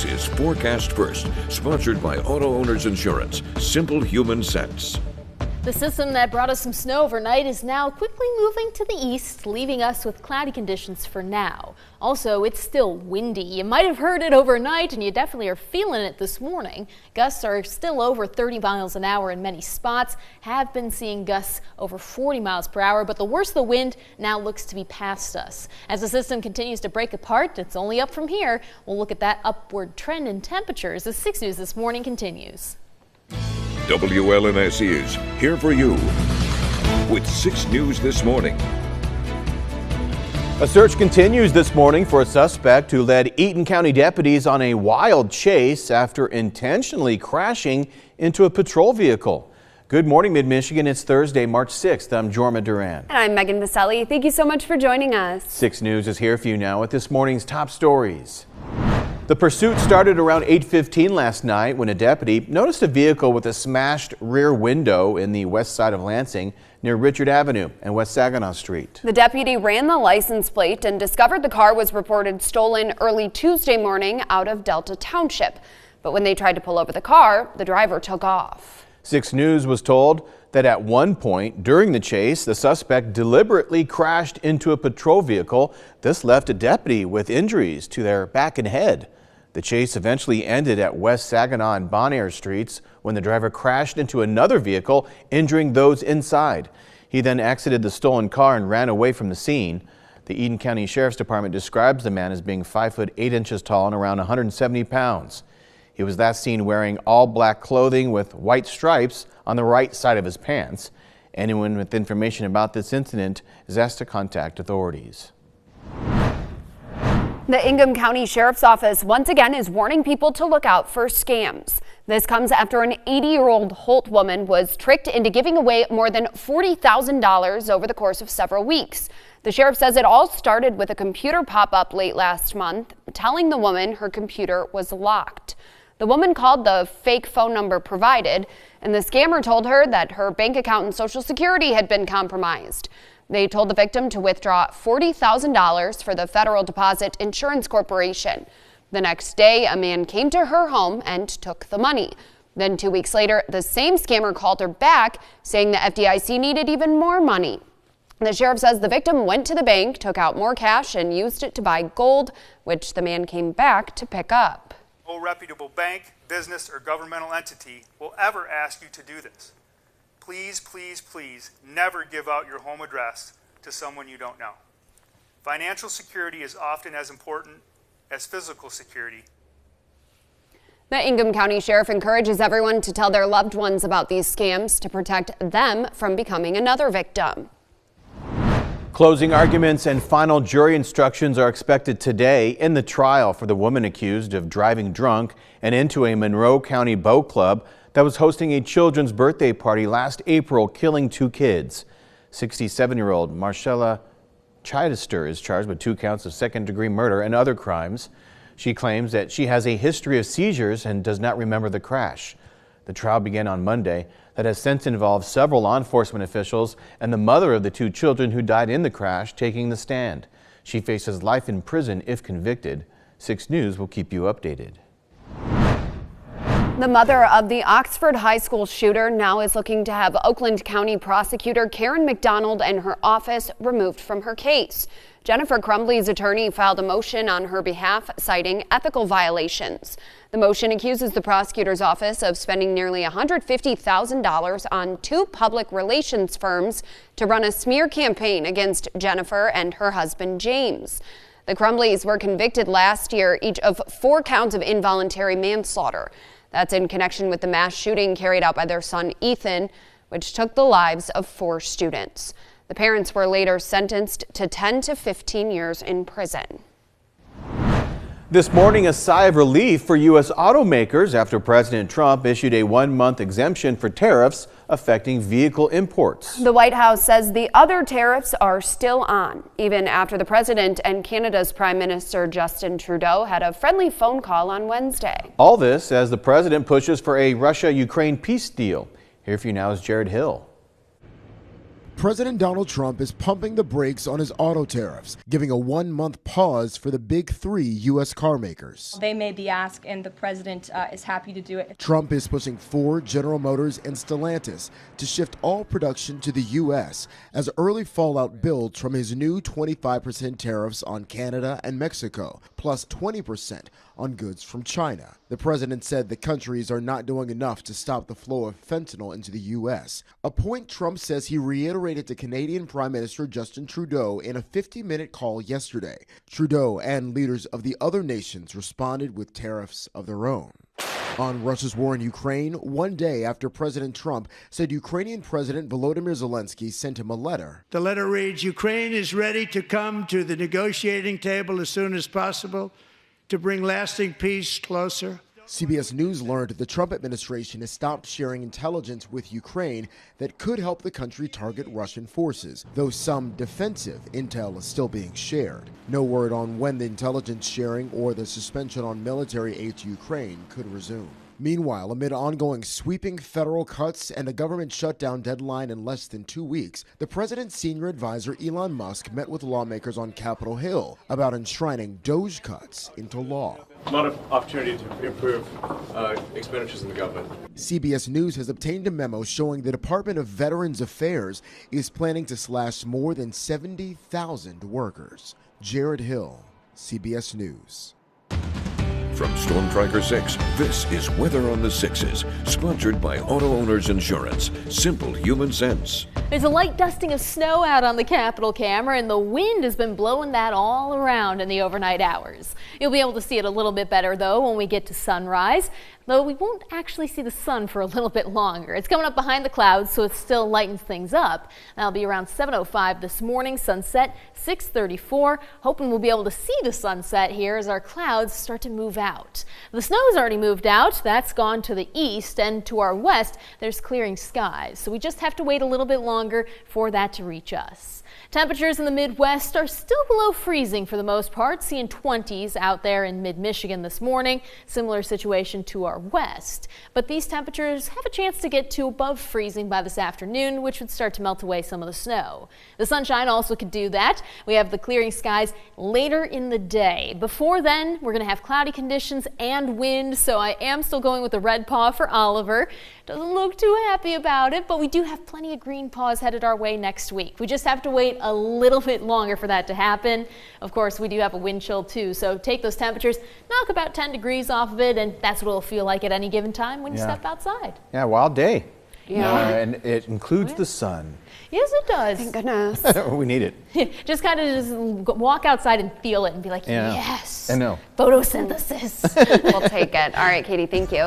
This is Forecast First, sponsored by Auto Owners Insurance. Simple human sense. The system that brought us some snow overnight is now quickly moving to the east, leaving us with cloudy conditions for now. Also, it's still windy. You might have heard it overnight, and you definitely are feeling it this morning. Gusts are still over 30 miles an hour in many spots. Have been seeing gusts over 40 miles per hour, but the worst of the wind now looks to be past us. As the system continues to break apart, it's only up from here. We'll look at that upward trend in temperatures as 6 News This Morning continues. WLNS is here for you with 6 News This Morning. A search continues this morning for a suspect who led Eaton County deputies on a wild chase after intentionally crashing into a patrol vehicle. Good morning, Mid-Michigan. It's Thursday, March 6th. I'm Jorma Duran. And I'm Megan Vaselli. Thank you so much for joining us. 6 News is here for you now with this morning's top stories. The pursuit started around 8:15 last night when a deputy noticed a vehicle with a smashed rear window in the west side of Lansing near Richard Avenue and West Saginaw Street. The deputy ran the license plate and discovered the car was reported stolen early Tuesday morning out of Delta Township. But when they tried to pull over the car, the driver took off. 6 News was told that at one point during the chase, the suspect deliberately crashed into a patrol vehicle. This left a deputy with injuries to their back and head. The chase eventually ended at West Saginaw and Bon Air Streets when the driver crashed into another vehicle, injuring those inside. He then exited the stolen car and ran away from the scene. The Eaton County Sheriff's Department describes the man as being 5 foot 8 inches tall and around 170 pounds. He was last seen wearing all black clothing with white stripes on the right side of his pants. Anyone with information about this incident is asked to contact authorities. The Ingham County Sheriff's Office once again is warning people to look out for scams. This comes after an 80-year-old Holt woman was tricked into giving away more than $40,000 over the course of several weeks. The sheriff says it all started with a computer pop-up late last month telling the woman her computer was locked. The woman called the fake phone number provided, and the scammer told her that her bank account and Social Security had been compromised. They told the victim to withdraw $40,000 for the Federal Deposit Insurance Corporation. The next day, a man came to her home and took the money. Then 2 weeks later, the same scammer called her back, saying the FDIC needed even more money. The sheriff says the victim went to the bank, took out more cash, and used it to buy gold, which the man came back to pick up. No reputable bank, business, or governmental entity will ever ask you to do this. Please, please, please never give out your home address to someone you don't know. Financial security is often as important as physical security. The Ingham County Sheriff encourages everyone to tell their loved ones about these scams to protect them from becoming another victim. Closing arguments and final jury instructions are expected today in the trial for the woman accused of driving drunk and into a Monroe County boat club that was hosting a children's birthday party last April, killing 2 kids. 67-year-old Marcella Chidester is charged with 2 counts of second-degree murder and other crimes. She claims that she has a history of seizures and does not remember the crash. The trial began on Monday that has since involved several law enforcement officials and the mother of the 2 children who died in the crash taking the stand. She faces life in prison if convicted. 6 News will keep you updated. The mother of the Oxford High School shooter now is looking to have Oakland County prosecutor Karen McDonald and her office removed from her case. Jennifer Crumbley's attorney filed a motion on her behalf citing ethical violations. The motion accuses the prosecutor's office of spending nearly $150,000 on 2 public relations firms to run a smear campaign against Jennifer and her husband James. The Crumbleys were convicted last year, each of 4 counts of involuntary manslaughter. That's in connection with the mass shooting carried out by their son Ethan, which took the lives of 4 students. The parents were later sentenced to 10 to 15 years in prison. This morning, a sigh of relief for U.S. automakers after President Trump issued a 1-month exemption for tariffs affecting vehicle imports. The White House says the other tariffs are still on, even after the president and Canada's Prime Minister Justin Trudeau had a friendly phone call on Wednesday. All this as the president pushes for a Russia-Ukraine peace deal. Here for you now is Jared Hill. President Donald Trump is pumping the brakes on his auto tariffs, giving a 1-month pause for the big 3 U.S. car makers. They made the ask, and the president is happy to do it. Trump is pushing Ford, General Motors, and Stellantis to shift all production to the U.S. as early fallout builds from his new 25% tariffs on Canada and Mexico, plus 20% on goods from China. The president said the countries are not doing enough to stop the flow of fentanyl into the U.S., a point Trump says he reiterated to Canadian Prime Minister Justin Trudeau in a 50-minute call yesterday. Trudeau and leaders of the other nations responded with tariffs of their own. On Russia's war in Ukraine, one day after President Trump said Ukrainian President Volodymyr Zelensky sent him a letter. The letter reads, "Ukraine is ready to come to the negotiating table as soon as possible to bring lasting peace closer." CBS News learned the Trump administration has stopped sharing intelligence with Ukraine that could help the country target Russian forces, though some defensive intel is still being shared. No word on when the intelligence sharing or the suspension on military aid to Ukraine could resume. Meanwhile, amid ongoing sweeping federal cuts and a government shutdown deadline in less than 2 weeks, the president's senior advisor Elon Musk met with lawmakers on Capitol Hill about enshrining DOGE cuts into law. A lot of opportunity to improve expenditures in the government. CBS News has obtained a memo showing the Department of Veterans Affairs is planning to slash more than 70,000 workers. Jared Hill, CBS News. From Storm Tracker 6, this is Weather on the Sixes, sponsored by Auto Owners Insurance. Simple human sense. There's a light dusting of snow out on the Capitol camera, and the wind has been blowing that all around in the overnight hours. You'll be able to see it a little bit better, though, when we get to sunrise, though we won't actually see the sun for a little bit longer. It's coming up behind the clouds, so it still lightens things up. That'll be around 7:05 this morning, sunset 6:34. Hoping we'll be able to see the sunset here as our clouds start to move out. The snow's already moved out. That's gone to the east, and to our west, there's clearing skies. So we just have to wait a little bit longer for that to reach us. Temperatures in the Midwest are still below freezing for the most part, seeing 20s out there in mid-Michigan this morning. Similar situation to our west. But these temperatures have a chance to get to above freezing by this afternoon, which would start to melt away some of the snow. The sunshine also could do that. We have the clearing skies later in the day. Before then, we're going to have cloudy conditions and wind, so I am still going with the red paw for Oliver. Doesn't look too happy about it, but we do have plenty of green paws headed our way next week. We just have to wait a little bit longer for that to happen. Of course, we do have a wind chill too, so take those temperatures, knock about 10 degrees off of it, and that's what it'll feel like at any given time when you step outside. Yeah, wild day. Yeah. And it includes the sun. Yes, it does. Thank goodness. We need it. Just kind of just walk outside and feel it and be like, yes. I know. Photosynthesis. We'll take it. All right, Katie, thank you.